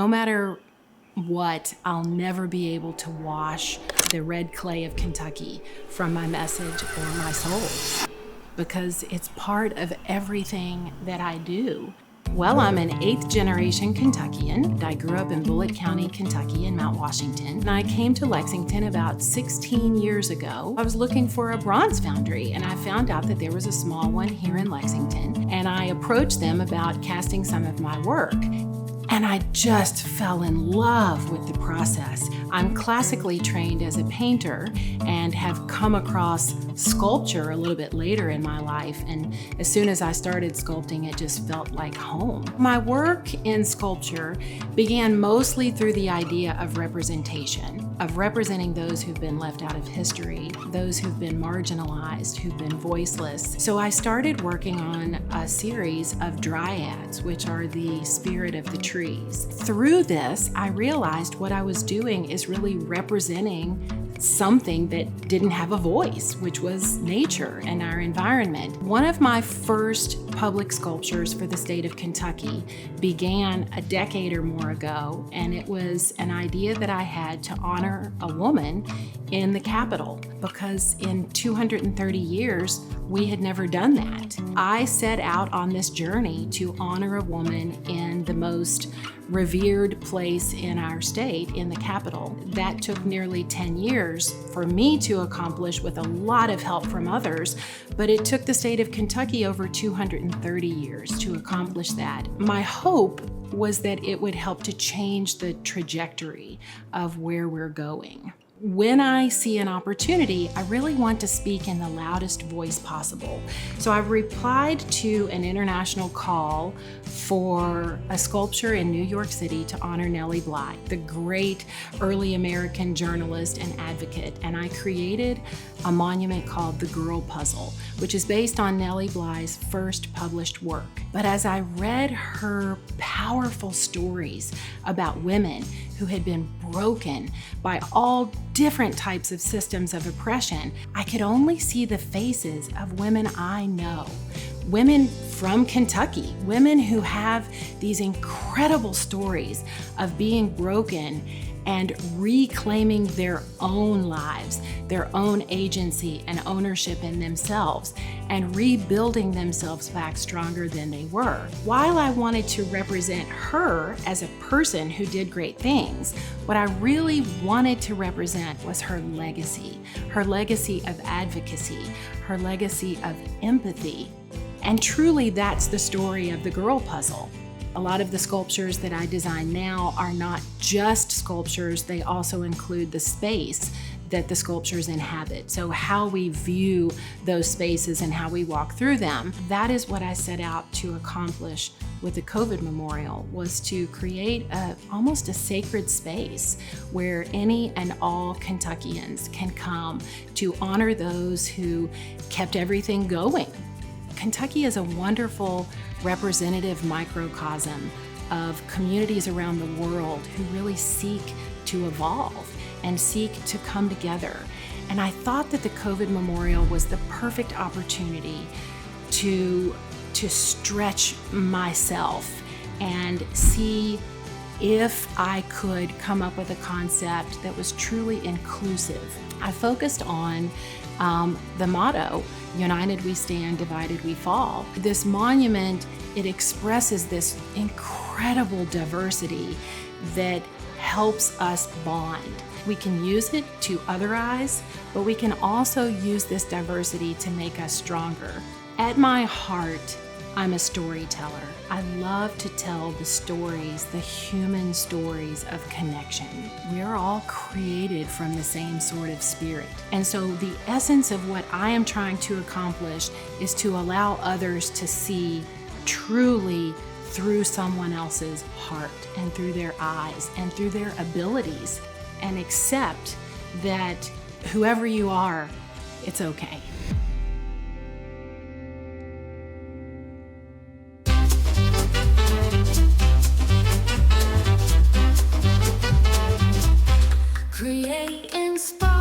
no matter what, I'll never be able to wash the red clay of Kentucky from my message or my soul, because it's part of everything that I do. Well, I'm an 8th generation Kentuckian. I grew up in Bullitt County, Kentucky in Mount Washington. And I came to Lexington about 16 years ago. I was looking for a bronze foundry, and I found out that there was a small one here in Lexington. And I approached them about casting some of my work. And I just fell in love with the process. I'm classically trained as a painter and have come across sculpture a little bit later in my life. And as soon as I started sculpting, it just felt like home. My work in sculpture began mostly through the idea of representation, of representing those who've been left out of history, those who've been marginalized, who've been voiceless. So I started working on a series of dryads, which are the spirit of the trees. Through this, I realized what I was doing is really representing something that didn't have a voice, which was nature and our environment. One of my first public sculptures for the state of Kentucky began a decade or more ago, and it was an idea that I had to honor a woman in the Capitol, because in 230 years, we had never done that. I set out on this journey to honor a woman in the most revered place in our state, in the Capitol. That took nearly 10 years for me to accomplish with a lot of help from others, but it took the state of Kentucky over 230 years to accomplish that. My hope was that it would help to change the trajectory of where we're going. When I see an opportunity, I really want to speak in the loudest voice possible. So I've replied to an international call for a sculpture in New York City to honor Nellie Bly, the great early American journalist and advocate. And I created a monument called The Girl Puzzle, which is based on Nellie Bly's first published work. But as I read her powerful stories about women who had been broken by all different types of systems of oppression, I could only see the faces of women I know. Women from Kentucky, women who have these incredible stories of being broken and reclaiming their own lives, their own agency and ownership in themselves, and rebuilding themselves back stronger than they were. While I wanted to represent her as a person who did great things, what I really wanted to represent was her legacy of advocacy, her legacy of empathy. And truly, that's the story of the Girl Puzzle. A lot of the sculptures that I design now are not just sculptures, they also include the space that the sculptures inhabit. So how we view those spaces and how we walk through them, that is what I set out to accomplish with the COVID memorial, was to create almost a sacred space where any and all Kentuckians can come to honor those who kept everything going. Kentucky is a wonderful representative microcosm of communities around the world who really seek to evolve and seek to come together. And I thought that the COVID memorial was the perfect opportunity to stretch myself and see if I could come up with a concept that was truly inclusive. I focused on the motto, "United we stand, divided we fall." This monument, it expresses this incredible diversity that helps us bond. We can use it to otherize, but we can also use this diversity to make us stronger. At my heart, I'm a storyteller. I love to tell the stories, the human stories of connection. We are all created from the same sort of spirit. And so the essence of what I am trying to accomplish is to allow others to see truly through someone else's heart and through their eyes and through their abilities, and accept that whoever you are, it's okay. Create, inspire.